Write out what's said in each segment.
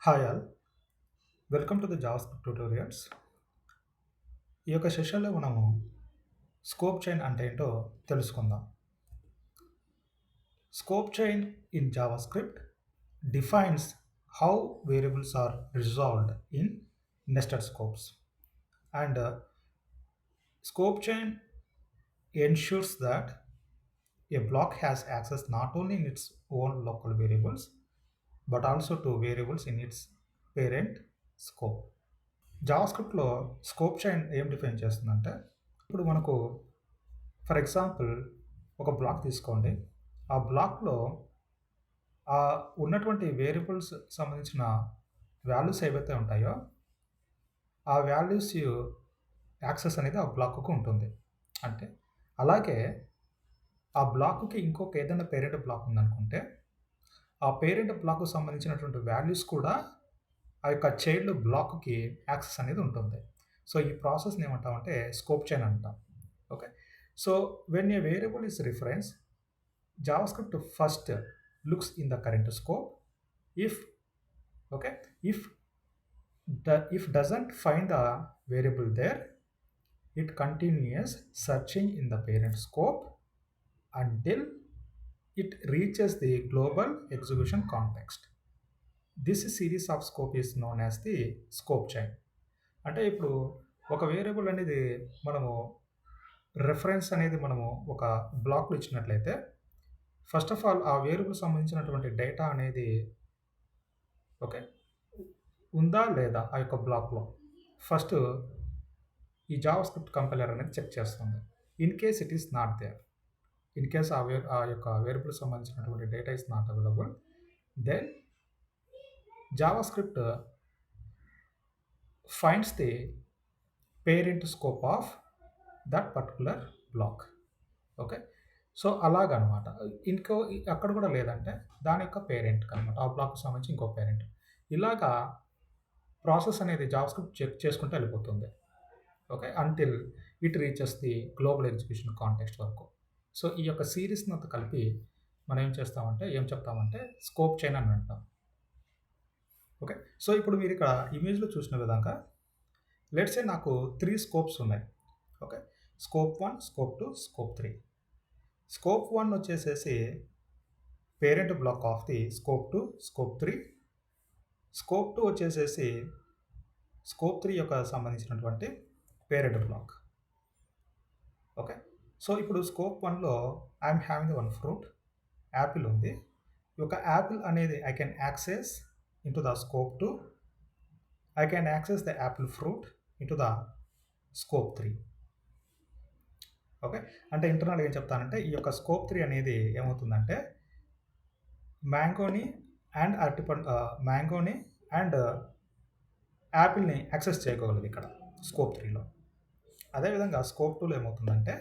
Hi all, welcome to the JavaScript tutorials. ఈ యొక్క సెషన్లో మనము స్కోప్ చైన్ అంటే ఏంటో తెలుసుకుందాం. Scope chain in JavaScript defines how variables are resolved in nested scopes. And scope chain ensures that a block has access not only in its own local variables but also to variables in its parent scope. జావాస్క్రిప్ట్లో scope chain ఏం define చేస్తుందంటే, ఇప్పుడు మనకు for example ఒక black తీసుకోండి. ఆ బ్లాక్లో ఆ ఉన్నటువంటి వేరియబుల్స్ సంబంధించిన వాల్యూస్ ఏవైతే ఉంటాయో ఆ వాల్యూస్ యాక్సెస్ అనేది ఆ బ్లాక్కు ఉంటుంది. అంటే అలాగే ఆ బ్లాక్కి ఇంకొక ఏదైనా పేరెంట్ బ్లాక్ ఉందనుకుంటే ఆ పేరెంట్ బ్లాక్కు సంబంధించినటువంటి వాల్యూస్ కూడా ఆ యొక్క చైల్డ్ బ్లాక్కి యాక్సెస్ అనేది ఉంటుంది. సో ఈ ప్రాసెస్ని ఏమంటామంటే స్కోప్ చైన్ అంటాం. Okay, so when a variable is reference, JavaScript first looks in the current scope. If okay if doesn't find the variable there, it continues searching in the parent scope until it reaches the global execution context. This series of scope is known as the scope chain. అంటే ఇప్పుడు ఒక variable అనేది మనము reference అనేది మనము ఒక బ్లాక్లో ఇచ్చినట్లయితే ఫస్ట్ ఆఫ్ ఆల్ ఆ వేరియబుల్ సంబంధించినటువంటి డేటా అనేది ఓకే ఉందా లేదా ఆ యొక్క బ్లాక్లో ఫస్ట్ ఈ జావాస్క్రిప్ట్ కంపైలర్ అనేది చెక్ చేస్తుంది. In case it is not there, in case ఆ యొక్క వేరియబుల్ సంబంధించినటువంటి data is not available, then JavaScript finds the parent scope of that particular block. Okay, so అలాగనమాట. ఇంకో అక్కడ కూడా లేదంటే దాని యొక్క పేరెంట్ అనమాట, ఆ బ్లాక్కి సంబంధించి ఇంకో పేరెంట్. ఇలాగా ప్రాసెస్ అనేది జావాస్క్రిప్ట్ చెక్ చేసుకుంటూ వెళ్ళిపోతుంది. Okay, until it reaches the global execution context వరకు. సో ఈ యొక్క సిరీస్ని అంతా కలిపి మనం ఏం చెప్తామంటే స్కోప్ చైన్ అని అంటాం. ఓకే, సో ఇప్పుడు మీరు ఇక్కడ ఇమేజ్లో చూసిన విధంగా లెట్స్ సే నాకు 3 స్కోప్స్ ఉన్నాయి. Okay, scope 1, scope 2, scope 3. Scope 1 వచ్చేసేసి parent block of the scope 2, scope 3. Scope 2 వచ్చేసేసి స్కోప్ 3 యొక్క సంబంధించినటువంటి పేరెంట్ బ్లాక్. ఓకే, సో ఇప్పుడు స్కోప్ 1లో I'm having one fruit, apple ఉంది. ఈ యొక్క యాపిల్ అనేది I can access into the scope 2. I can access the apple fruit into the scope 3. Okay, అంటే ఇంటర్నల్గా ఏం చెప్తానంటే ఈ యొక్క స్కోప్ 3 అనేది ఏమవుతుందంటే మ్యాంగోని అండ్ యాపిల్ని యాక్సెస్ చేయగలదు ఇక్కడ స్కోప్ 3లో. అదేవిధంగా స్కోప్ 2లో ఏమవుతుందంటే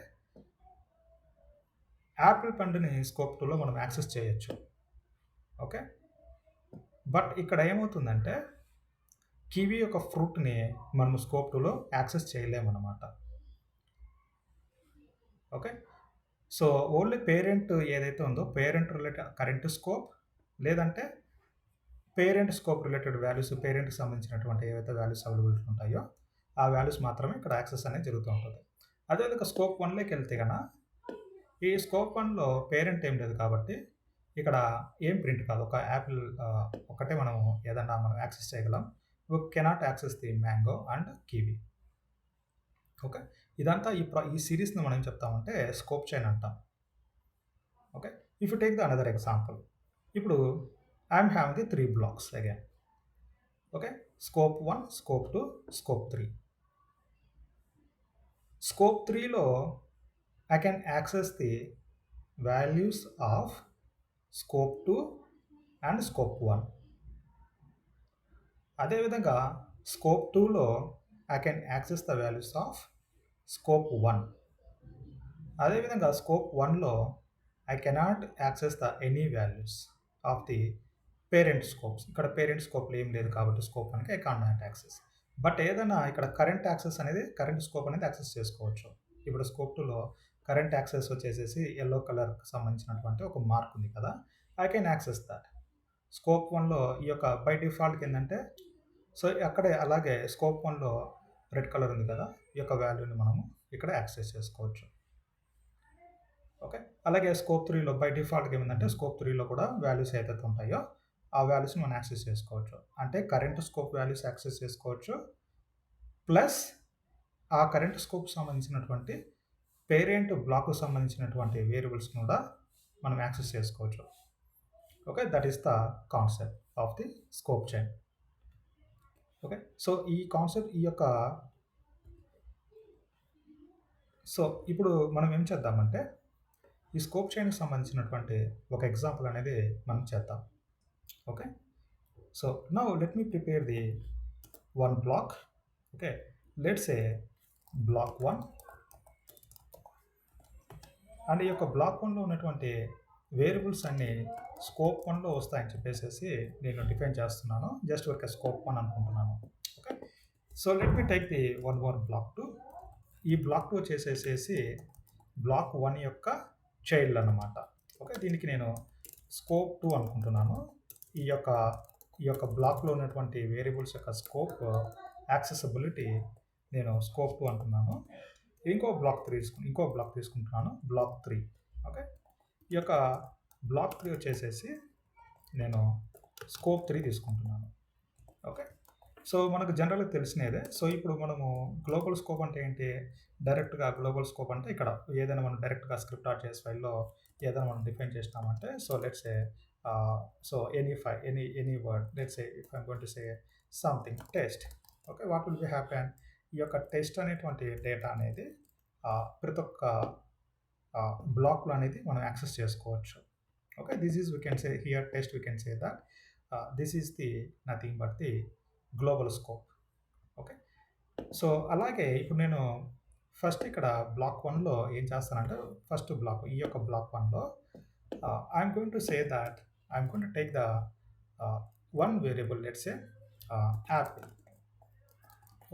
యాపిల్ పండుని స్కోప్ 2లో మనం యాక్సెస్ చేయొచ్చు. ఓకే, బట్ ఇక్కడ ఏమవుతుందంటే కివీ యొక్క ఫ్రూట్ని మనం స్కోప్ 2లో యాక్సెస్ చేయలేమన్నమాట. ఓకే, సో ఓన్లీ పేరెంట్ ఏదైతే ఉందో పేరెంట్ రిలేటెడ్ కరెంట్ స్కోప్, లేదంటే పేరెంట్ స్కోప్ రిలేటెడ్ వాల్యూస్, పేరెంట్కి సంబంధించినటువంటి ఏవైతే వాల్యూస్ అవైలబిలిటీ ఉంటాయో ఆ వాల్యూస్ మాత్రమే ఇక్కడ యాక్సెస్ అనేది జరుగుతూ ఉంటుంది. అదేవిధంగా స్కోప్ 1లోకి వెళ్తే కనుక ఈ స్కోప్ 1లో పేరెంట్ ఏం లేదు కాబట్టి ఇక్కడ ఏం ప్రింట్ కాదు. ఒక యాపిల్ ఒకటే మనం యాక్సెస్ చేయగలం. We cannot access the mango and kiwi. Okay, ఇదంతా ఈ సిరీస్ని మనం ఏం చెప్తామంటే స్కోప్ చైన్ అంటాం. Okay, if you take the another example, ఇప్పుడు I'm having the 3 blocks again. Okay, scope 1, scope 2, scope 3. Scope 3లో I can access the values of scope 2 and scope 1. అదేవిధంగా స్కోప్ 2లో I can access the values of scope 1. అదేవిధంగా scope 1లో I cannot access the any values of the parent scopes. ఇక్కడ parent స్కోప్లో ఏం లేదు కాబట్టి scope 1కి ఐ కాంట్ యాక్సెస్. బట్ ఏదైనా ఇక్కడ కరెంట్ స్కోప్ అనేది యాక్సెస్ చేసుకోవచ్చు. ఇప్పుడు స్కోప్ 2లో కరెంట్ యాక్సెస్ వచ్చేసేసి ఎల్లో కలర్కి సంబంధించినటువంటి ఒక మార్క్ ఉంది కదా, I can access that. Scope వన్లో ఈ యొక్క బై డిఫాల్ట్ ఏంటంటే సో అక్కడే అలాగే స్కోప్ వన్లో రెడ్ కలర్ ఉంది కదా, ఈ యొక్క వాల్యూని మనము ఇక్కడ యాక్సెస్ చేసుకోవచ్చు. ఓకే, అలాగే స్కోప్ త్రీలో బై డిఫాల్ట్గా ఏమిందంటే స్కోప్ త్రీలో కూడా వాల్యూస్ ఏదైతే ఉంటాయో ఆ వాల్యూస్ని మనం యాక్సెస్ చేసుకోవచ్చు. అంటే కరెంట్ స్కోప్ వాల్యూస్ యాక్సెస్ చేసుకోవచ్చు, ప్లస్ ఆ కరెంట్ స్కోప్ సంబంధించినటువంటి పేరెంట్ బ్లాక్కు సంబంధించినటువంటి వేరియబుల్స్ కూడా మనం యాక్సెస్ చేసుకోవచ్చు. Okay, that is the concept of the scope chain. Okay, so ఈ కాన్సెప్ట్ సో ఇప్పుడు మనం ఏం చేద్దామంటే ఈ స్కోప్ చైన్కి సంబంధించినటువంటి ఒక ఎగ్జాంపుల్ అనేది మనం చేద్దాం. Okay, so now let me prepare the one block. Okay, let's say block 1, and ఈ యొక్క బ్లాక్ 1లో ఉన్నటువంటి వేరియబుల్స్ అన్ని స్కోప్ 1లో వస్తాయని చెప్పేసి నేను డిఫైన్ చేస్తున్నాను. జస్ట్ ఒక స్కోప్ 1 అనుకుంటున్నాను. Okay, so let me take the one more block 2. ఈ బ్లాక్ 2 వచ్చేసేసి బ్లాక్ 1 యొక్క చైల్డ్ అన్నమాట. ఓకే, దీనికి నేను స్కోప్ 2 అనుకుంటున్నాను. ఈ యొక్క బ్లాక్లో ఉన్నటువంటి వేరియబుల్స్ యొక్క స్కోప్ యాక్సెసిబిలిటీ నేను స్కోప్ 2 అంటున్నాను. ఇంకో బ్లాక్ తీసుకుంటున్నాను, బ్లాక్ 3. ఓకే, ఈ యొక్క బ్లాక్ 3 వచ్చేసేసి నేను స్కోప్ 3 తీసుకుంటున్నాను. ఓకే, సో మనకు జనరల్గా తెలిసినదే. సో ఇప్పుడు మనము గ్లోబల్ స్కోప్ అంటే ఏంటి, డైరెక్ట్గా గ్లోబల్ స్కోప్ అంటే ఇక్కడ ఏదైనా మనం డైరెక్ట్గా స్క్రిప్ట్ .js ఫైల్లో ఏదైనా మనం డిఫైన్ చేసినామంటే, so let's say so any file, any word, let's say if I'm going to say something test. Okay, what will be happen, ఈ యొక్క టెస్ట్ అనేటువంటి డేటా అనేది ప్రతి ఒక్క బ్లాక్లో అనేది మనం యాక్సెస్ చేసుకోవచ్చు. Okay, this is we can say here test, we can say that this is the nothing but the global scope. Okay, so అలాగే ఇప్పుడు నేను ఫస్ట్ ఇక్కడ బ్లాక్ 1లో ఏం చేస్తానంటే, ఫస్ట్ బ్లాక్ ఈ యొక్క బ్లాక్ 1లో I'm going to say that I'm going to take the one variable, let's say apple.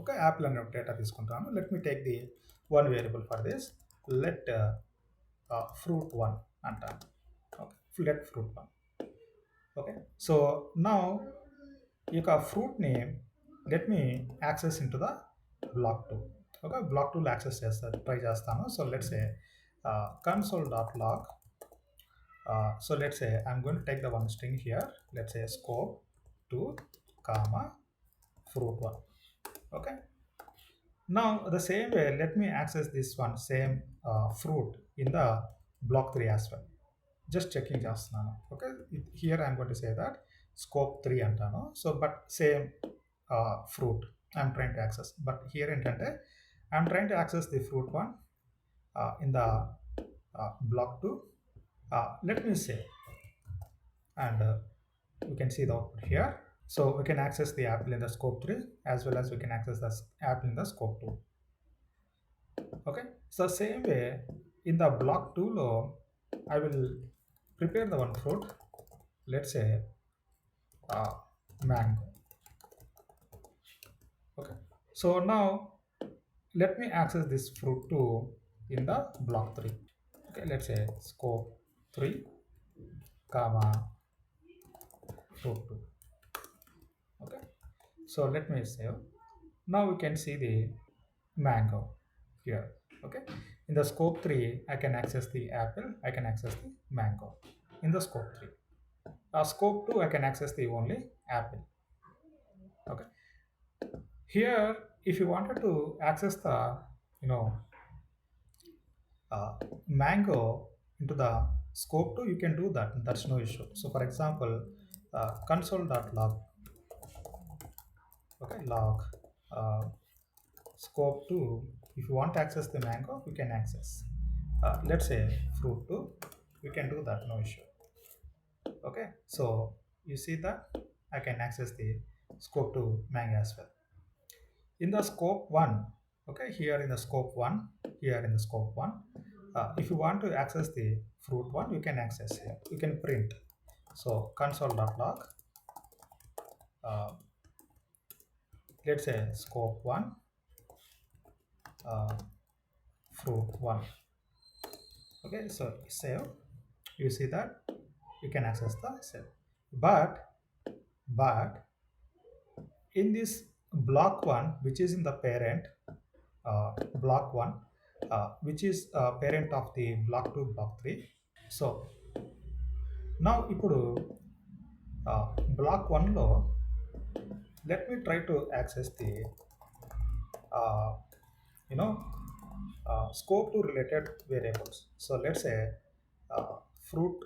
Okay, apple అనే డేటా తీసుకుంటాను. Let me take the one variable for this, let fruit 1 అంటాను. ఓకే, let fruit 1. Okay, so now ఈ యొక్క ఫ్రూట్ని let me access into the block 2. Okay, block 2లో access try చేస్తాను. So let's say console.log. So let's say I'm going to take the one string here, let's say scope 2 comma fruit 1. Okay, now the same way let me access this one same fruit in the block 3 as well. Just checking చేస్తున్నాను. Okay, here I'm going to say that scope 3 అంటాను. So but same fruit I'm trying to access, but here ఏంటంటే I'm trying to access the fruit 1 in the block 2. Let me say, and we can see the output here. So we can access the apple in the scope 3 as well as we can access the apple in the scope 2. Okay, so same way in the block 2 lo I will prepare the one fruit, let's say mango. Okay, so now let me access this fruit 2 in the block 3. Okay, let's say scope 3 comma fruit 2. Okay, so let me save. Now we can see the mango here. Okay, in the scope 3 I can access the apple, I can access the mango in the scope 3. Scope 2 I can access the only apple. Okay, here if you wanted to access the mango into the scope 2, you can do that, that's no issue. So for example console.log, okay, log scope 2, if you want to access the mango you can access, let's say fruit 2, you can do that, no issue. Okay, so you see that I can access the scope 2 mango as well. In the scope 1, okay, here in the scope 1, here in the scope 1, if you want to access the fruit 1, you can access here, you can print. So console.log let's say scope 1 fruit 1. Okay, so save, you see that you can access the cell. But But in this block 1 which is in the parent, block 1 which is parent of the block 2 block 3. So now ఇప్పుడు block 1 లో let me try to access the uh, you know scope to related variables. So let's say fruit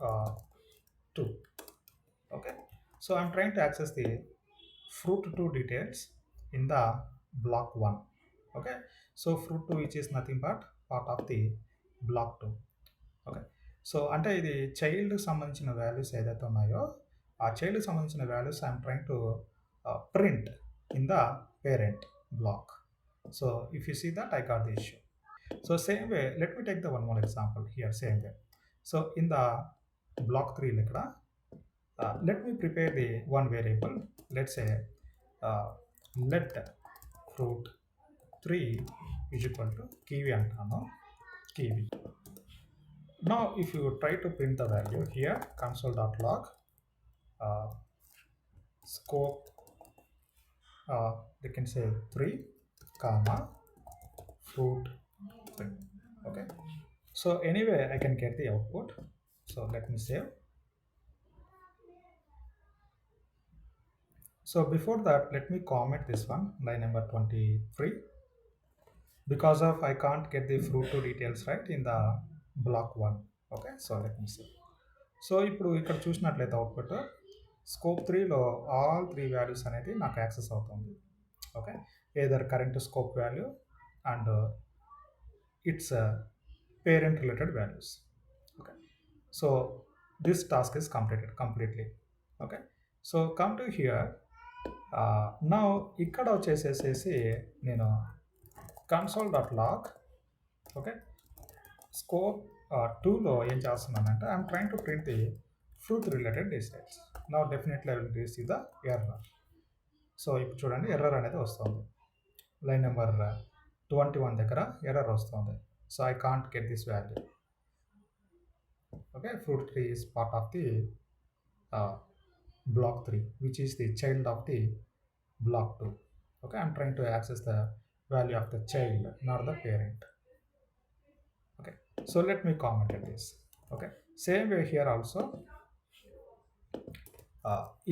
uh, 2. Okay, so I'm trying to access the fruit 2 details in the block 1. Okay, so fruit 2 which is nothing but part of the block 2. Okay, so అంటే ఇది చైల్డ్కి సంబంధించిన values ఏదైతే ఉన్నాయో ఆ చైల్డ్కి సంబంధించిన values I'm trying to print in the parent block. So if you see that I got the issue. So same way let me take the one more example here same way. So in the block 3 ఇక్కడ let me prepare the one variable. Let's say let fruit 3 is equal to kiwi antano kiwi. Now if you try to print the value here, console.log uh, scope, they can say 3 comma fruit 3. Okay, so anyway I can get the output. So let me save. So before that, let me comment this one, line number 23, because of I can't get the fruit to details right in the block 1. Okay, so let me see. So ఇప్పుడు ఇక్కడ చూసినట్లయితే output scope 3లో all 3 values అనేది నాకు access అవుతుంది. Okay, either current scope value and it's parent related values. Okay, so this task is completed completely. Okay, so come to hear. Now ఇక్కడ వచ్చేసేసి నేను console.log okay scope 2లో ఏం చేస్తున్నానంటే I'm trying to print the fruit related details. Now definitely I will receive the error. So ఇప్పుడు చూడండి error అనేది వస్తుంది. లైన్ నెంబర్ 21 దగ్గర ఎర్రర్ వస్తుంది. So I can't get this value. Okay, fruit 3 is part of the block 3 which is the child of the block 2. Okay, I'm trying to access the value of the child, not the parent. Okay, so let me comment at this. Okay, same way here also.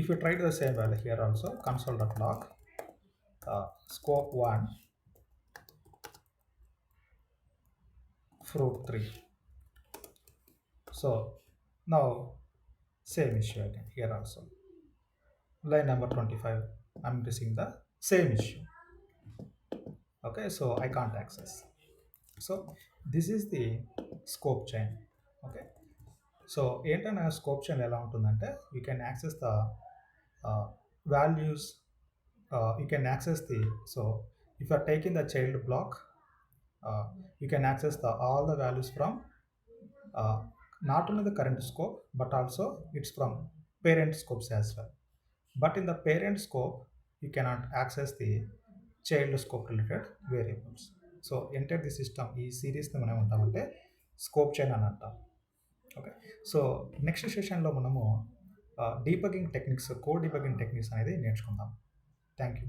If you try the same value here also, console.log scope 1 fruit 3. So now same issue again here also. Line number 25, I'm missing the same issue. Okay, so I can't access. So this is the scope chain. Okay, so ఏంటంటే scope chain ఎలా ఉంటుందంటే you can access the values, you can access the, so if you are taking the child block, you can access the all the values from not only the current scope but also it's from parent scopes as well. But in the parent scope you cannot access the child scope related variables. So enter the system ఈ సిరీస్ని మనం ఏమంటామంటే scope chain అని అంటాం. Okay, so next సెషన్లో మనము debugging techniques, code debugging techniques అనేది నేర్చుకుందాం. Thank you.